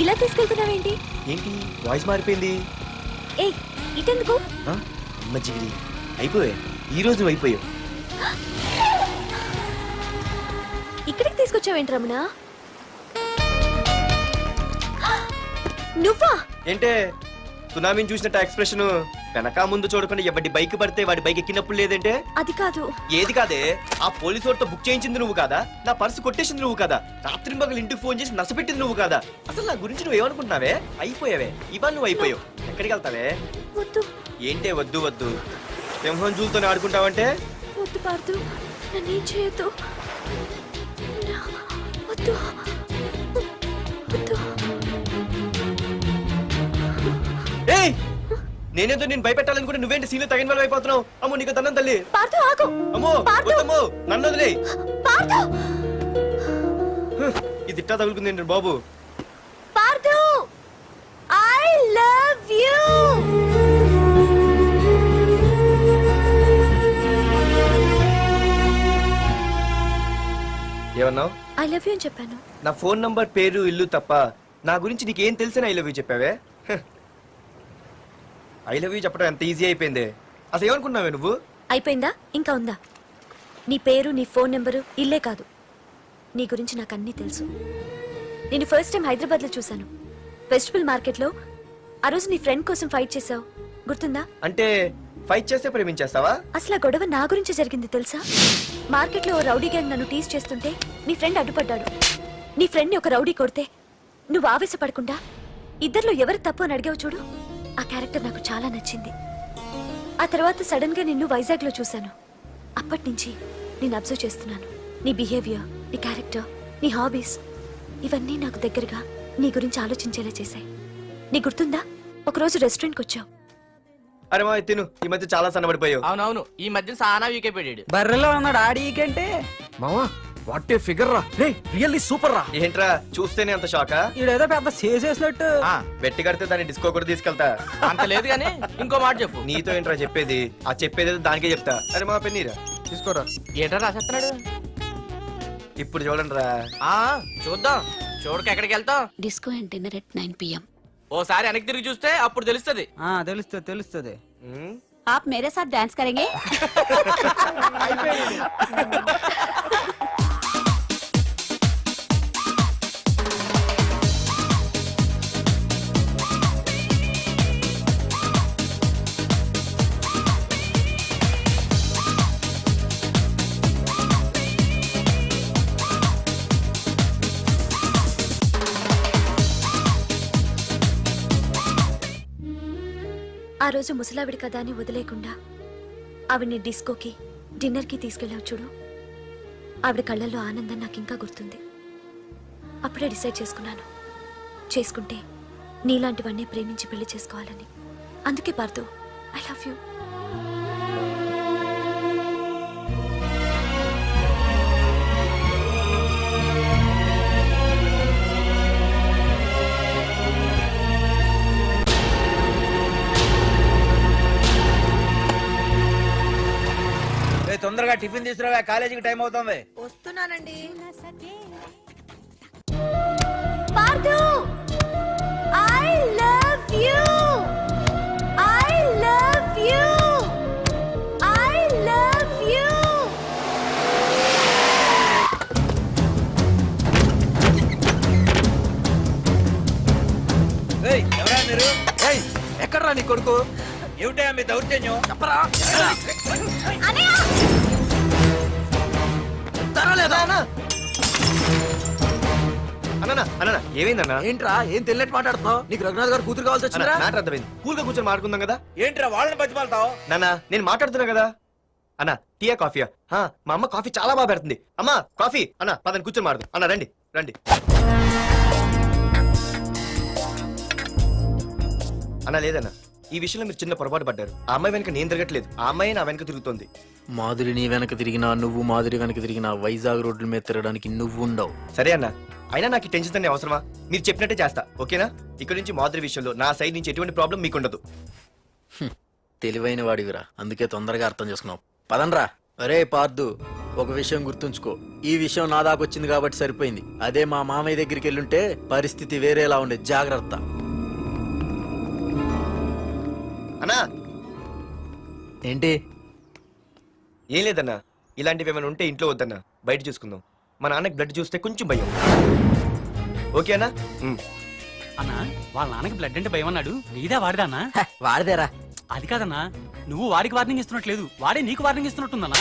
ఇలా తీసుకెళ్తున్నావేంటి? ఏంటి వాయిస్ మారిపోయింది? ఏ ఇటెందుకు? మజ్జిగిరి అయిపోయా, ఈ రోజు నువ్వు అయిపోయావు. ఇక్కడికి తీసుకొచ్చావేంటి రమణ? నువ్వా? ఏంటే సునామీని చూసినట్టు ఎక్స్ప్రెషన్? వెనక ముందు చూడకుండా ఎవడి బైక్ పడితే వాడి బైక్ ఎక్కినప్పుడు లేదంటే? అది కాదు. ఏది కాదే? ఆ పోలీసు వాడితో బుక్ చేయించింది నువ్వు కాదా? నా పర్సు కొట్టేసింది నువ్వు కాదా? రాత్రి మగలు ఇంటికి ఫోన్ చేసి నసపెట్టింది నువ్వు కాదా? అసలు నా గురించి నువ్వు ఏమనుకుంటున్నావే? అయిపోయావే, ఇవాళ నువ్వు అయిపోయావు. ఎక్కడికి వెళ్తావే? వద్దు. ఏంటే వద్దు వద్దు? సింహం జూలతోనే ఆడుకుంటావంటే? వద్దు పార్దు, నన్నేం చేయొద్దు. వద్దు వద్దు. ఏయ్, నేనేదో నేను భయపెట్టాలనుకుంటే నువ్వేంటి సీన్లో తగిన వాళ్ళు అయిపోతున్నావు? అమ్మో నీకు దండం తల్లి. పార్దు ఆగు. అమ్మో వద్దమ్మో, నన్ను వదిలే. పార్దు, ఇది ఇట్టా తగులుకుంది ఏంటి బాబు? Pardhu, I love you. ఏమన్నావు? ఐ లవ్ యు అని చెప్పాను. నా ఫోన్ నంబర్, పేరు, ఇల్లు తప్ప నా గురించి నీకేం తెలిసిన ఐ లవ్ యూ చెప్పావే? ఐ లవ్ యూ చెప్పడం ఎంత ఈజీ అయిపోయింది. అసలు ఏమనుకున్నావే నువ్వు? అయిపోయిందా? ఇంకా ఉందా? నీ పేరు, నీ ఫోన్ నెంబరు, ఇల్లే కాదు, నీ గురించి నాకు అన్నీ తెలుసు. నేను ఫస్ట్ టైం హైదరాబాద్ లో చూశాను, వెజిటబుల్ మార్కెట్ లో. ఆ రోజు నీ ఫ్రెండ్ కోసం ఫైట్ చేసావు, గుర్తుందా? అంటే ఫైట్ చేస్తే ప్రేమించేస్తావా? అసలు ఆ గొడవ నా గురించి జరిగింది తెలుసా? మార్కెట్ లో ఓ రౌడీ గ్యాంగ్ నన్ను టీజ్ చేస్తుంటే నీ ఫ్రెండ్ అడ్డుపడ్డాడు. నీ ఫ్రెండ్ ని ఒక రౌడీ కొడితే నువ్వు ఆవేశపడకుండా ఇద్దరిలో ఎవరు తప్పు అని అడిగావు చూడు, ఆ క్యారెక్టర్ నాకు చాలా నచ్చింది. ఆ తర్వాత సడన్ గా నిన్ను వైజాగ్ లో చూశాను. అప్పటి నుంచి నేను అబ్జర్వ్ చేస్తున్నాను. నీ బిహేవియర్, నీ క్యారెక్టర్, నీ హాబీస్, ఇవన్నీ నాకు దగ్గరగా నీ గురించి ఆలోచించేలా చేశాయి. నీ గుర్తుందా, ఒకరోజు రెస్టారెంట్కి వచ్చావు. అరే మా తిను, ఈ మధ్య చాలా సన్నబడిపోయావు. అవునవును, ఈ మధ్య సానా వీకే పెట్టాడు. బర్రెలో ఉన్నాడు ఆడీకంటే. మావా వాట్ ఏ ఫిగర్ రా, రే రియల్లీ సూపర్ రా. ఏంట్రా చూస్తేనే అంత షాకా? ఈడేదో పెద్ద చేసేసినట్టు. బెట్టి కడితే దాన్ని డిస్కో కూడా తీసుకెళ్తా. అంత లేదు గానీ ఇంకో మాట చెప్పు. నీతో ఏంట్రా చెప్పేది? ఆ చెప్పేది దానికే చెప్తా. అరే మా పెన్నీరా తీసుకోరా. ఏంటో రాసేస్తున్నాడు. ఇప్పుడు చూడండి రా. చూద్దాం, చూడక ఎక్కడికి వెళ్తాం? Disco and dinner at 9 PM. ఓసారి వెనక్కి తిరిగి చూస్తే అప్పుడు తెలుస్తుంది. తెలుస్తుంది తెలుస్తుంది. आप मेरे साथ डांस करेंगे? ఆ రోజు ముసలావిడి కదా అని వదిలేకుండా ఆవిడ్ని డిస్కోకి, డిన్నర్కి తీసుకెళ్ళావు చూడు, ఆవిడ కళ్ళల్లో ఆనందం నాకు ఇంకా గుర్తుంది. అప్పుడే డిసైడ్ చేసుకుంటే నీలాంటివన్నీ ప్రేమించి పెళ్లి చేసుకోవాలని. అందుకే పార్దు, ఐ లవ్ యూ. తొందరగా టిఫిన్ తీసుకురా, కాలేజీకి టైం అవుతుంది. వస్తున్నానండి. Pardhu, I love you. I love you. I love you. ఎవరా మీరు? ఎక్కడ్రా నీ కొడుకు? ఏమిటా మీ దౌర్జన్యం? చెప్పరా. అన్న ఏమైందన్నా? ఏంట్రా ఏం తెలియట్ మాట్లాడుతున్నావు? నీకు రఘునాథ్ గారు కూతురు కావాల్సి వచ్చిందా? మ్యాటర్ అర్థమైంది. కూల్ గా కూర్చొని మాట్లాడుకుందాం కదా. ఏంట్రా వాళ్ళని బతిమాలతావు? నాన్న నేను మాట్లాడుతున్నా కదా. అన్న టీయా కాఫీయా? మా అమ్మ కాఫీ చాలా బాగా పెడుతుంది. అమ్మా కాఫీ. అన్న పదని కూర్చొని మాడదు. అన్న రండి రండి. అన్న లేదన్న, ఈ విషయంలో మీరు చిన్న పొరపాటు పడ్డారు. ఆ అమ్మాయి వెనక నేను తిరగట్లేదు, ఆ అమ్మాయి నా వెనక తిరుగుతోంది. మాధురి నీ వెనక తిరిగినా, నువ్వు మాధురి వెనక తిరిగినా వైజాగ్ రోడ్ల మీద తిరగడానికి నువ్వు ఉండవు. సరే అన్న, అయినా నాకు టెన్షన్ అనే అవసరమా? మీరు చెప్పినట్టే చేస్తా, ఓకేనా? ఇక్కడ నుంచి మాధురి విషయంలో నా సైడ్ నుంచి ఎటువంటి ప్రాబ్లం మీకు ఉండదు. తెలివైన వాడివిరా, అందుకే తొందరగా అర్థం చేసుకున్నావు. పదండ్రా. అరే పార్దు, ఒక విషయం గుర్తుంచుకో, ఈ విషయం నా దాకా వచ్చింది కాబట్టి సరిపోయింది. అదే మా మామయ్య దగ్గరికి వెళ్ళుంటే పరిస్థితి వేరేలా ఉండేది. జాగ్రత్త. అన్నా ఏంటి? ఏం లేదన్నా, ఇలాంటివి ఏమైనా ఉంటే ఇంట్లో వద్దన్నా, బయట చూసుకుందాం. మా నాన్నకి బ్లడ్ చూస్తే కొంచెం భయం. ఓకేనా? అన్నా వాళ్ళ నాన్నకి బ్లడ్ అంటే భయం అన్నాడు. నీదా వాడిదా అన్నా? వాడదేరా. అది కాదన్నా, నువ్వు వాడికి వార్నింగ్ ఇస్తున్నట్లేదు, వాడే నీకు వార్నింగ్ ఇస్తున్నట్టుందన్నా.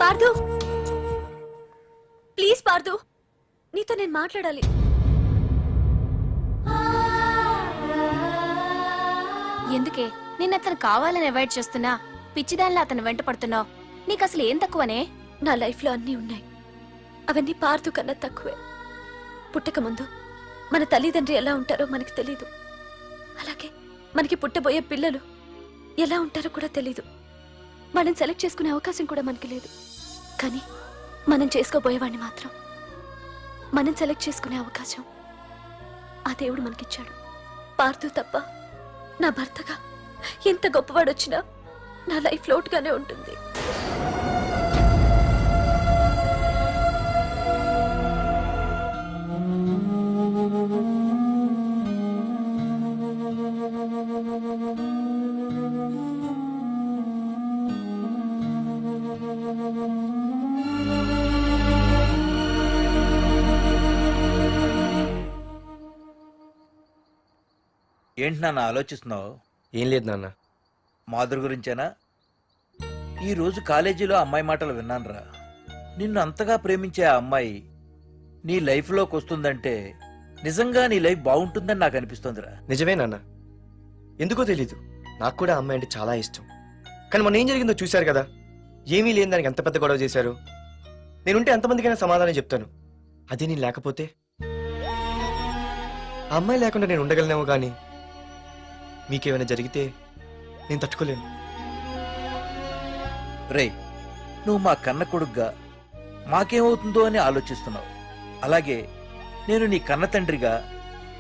పార్దు, ప్లీజ్ పార్దు, నీతో నేను మాట్లాడాలి. ఎందుకే నిన్న అతను కావాలని అవాయిడ్ చేస్తున్నా పిచ్చిదానిలో అతను వెంట పడుతున్నావు? నీకు అసలు ఏం తక్కువనే? నా లైఫ్ లో అన్నీ ఉన్నాయి, అవన్నీ పార్దు కన్నా తక్కువే. పుట్టక ముందు మన తల్లిదండ్రి ఎలా ఉంటారో మనకి తెలీదు, అలాగే మనకి పుట్టబోయే పిల్లలు ఎలా ఉంటారో కూడా తెలీదు. వాళ్ళని సెలెక్ట్ చేసుకునే అవకాశం కూడా మనకి లేదు. కానీ మనం చేసుకోబోయేవాడిని మాత్రం మనం సెలెక్ట్ చేసుకునే అవకాశం ఆ దేవుడు మనకిచ్చాడు. పార్దు తప్ప నా భర్తగా ఎంత గొప్పవాడొచ్చినా నా లైఫ్ లోటుగానే ఉంటుంది. ఏంటి నాన్న ఆలోచిస్తున్నావు? ఏం లేదు నాన్న. మాధురి గురించేనా? ఈ రోజు కాలేజీలో అమ్మాయి మాటలు విన్నానురా. నిన్ను అంతగా ప్రేమించే ఆ అమ్మాయి నీ లైఫ్లోకి వస్తుందంటే నిజంగా నీ లైఫ్ బాగుంటుందని నాకు అనిపిస్తోందిరా. నిజమే నాన్న, ఎందుకో తెలీదు, నాకు కూడా అమ్మాయి అంటే చాలా ఇష్టం. కానీ మొన్న ఏం జరిగిందో చూశారు కదా, ఏమీ లేని దానికి ఎంత పెద్ద గొడవ చేశారు. నేనుంటే ఎంతమందికైనా సమాధానం చెప్తాను. అదే నేను లేకపోతే, ఆ అమ్మాయి లేకుండా నేను ఉండగలనేమో, కానీ మీకేమైనా జరిగితే నేను తట్టుకోలేను. రేయ్, నువ్వు మా కన్న కొడుగ్గా మాకేమవుతుందో అని ఆలోచిస్తున్నావు. అలాగే నేను నీ కన్న తండ్రిగా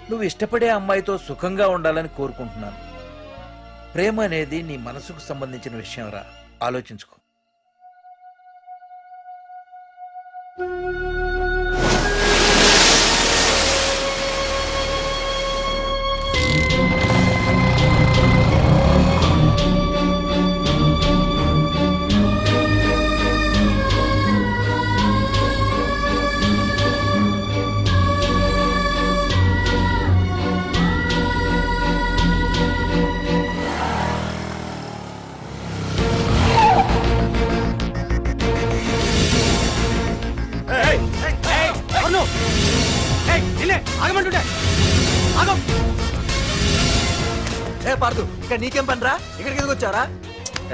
నువ్వు ఇష్టపడే అమ్మాయితో సుఖంగా ఉండాలని కోరుకుంటున్నాను. ప్రేమ అనేది నీ మనసుకు సంబంధించిన విషయం రా, ఆలోచించుకో. ఆగమంటుంటే ఆగం. ఏ పార్దు, ఇక్కడ నీకేం పనిరా? ఇక్కడికి ఎందుకు వచ్చారా?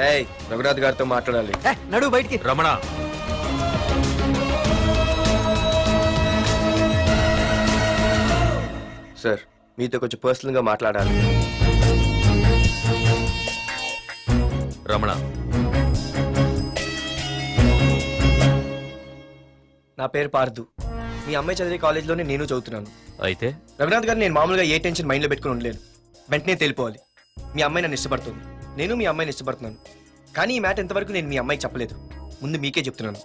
ఏయ్, రఘునాథ్ గారితో మాట్లాడాలి. నడు బయటికి. రమణ, సార్, మీతో కొంచెం పర్సనల్ గా మాట్లాడాలి. రమణ, నా పేరు పార్దు. మీ అమ్మాయి చదివే కాలేజ్లోనే నేను చదువుతున్నాను. అయితే రఘునాథ్ గారు, నేను మామూలుగా ఏ టెన్షన్ మైండ్లో పెట్టుకుని ఉండలేను. వెంటనే తెలిపోవాలి. మీ అమ్మాయి నన్ను ఇష్టపడుతుంది, నేను మీ అమ్మాయిని ఇష్టపడుతున్నాను. కానీ ఈ మ్యాటర్ ఎంతవరకు నేను మీ అమ్మాయికి చెప్పలేదు. ముందు మీకే చెప్తున్నాను.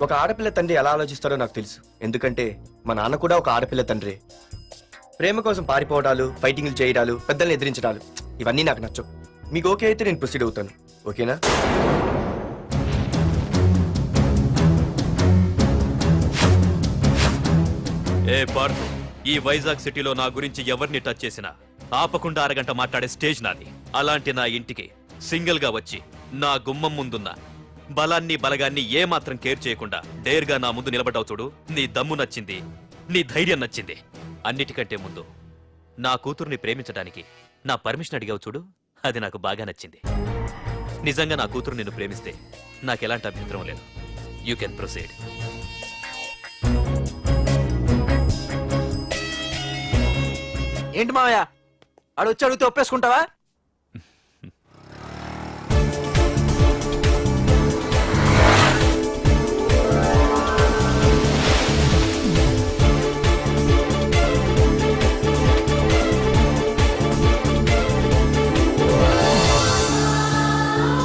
ఒక ఆడపిల్ల తండ్రి ఎలా ఆలోచిస్తారో నాకు తెలుసు, ఎందుకంటే మా నాన్న కూడా ఒక ఆడపిల్ల తండ్రి. ప్రేమ కోసం పారిపోవడాలు, ఫైటింగ్లు చేయడాలు, పెద్దల్ని ఎదిరించడాలు, ఇవన్నీ నాకు నచ్చవు. మీకు ఓకే అయితే నేను ప్రొసీడ్ అవుతాను. ఓకేనా? ఏ పార్థు, ఈ వైజాగ్ సిటీలో నా గురించి ఎవరిని టచ్ చేసినా ఆపకుండా అరగంట మాట్లాడే స్టేజ్ నాది. అలాంటి నా ఇంటికి సింగిల్ గా వచ్చి నా గుమ్మం ముందున్న బలాన్ని బలగాన్ని ఏమాత్రం కేర్ చేయకుండా డేర్గా నా ముందు నిలబడ్డావు చూడు. నీ దమ్ము నచ్చింది, నీ ధైర్యం నచ్చింది. అన్నిటికంటే ముందు నా కూతుర్ని ప్రేమించడానికి నా పర్మిషన్ అడిగావు చూడు, అది నాకు బాగా నచ్చింది. నిజంగా నా కూతురు నిన్ను ప్రేమిస్తే నాకెలాంటి అభ్యంతరం లేదు. You can proceed. ఏంటి మావయ్య ఆడొచ్చి అడిగితే ఒప్పేసుకుంటావా?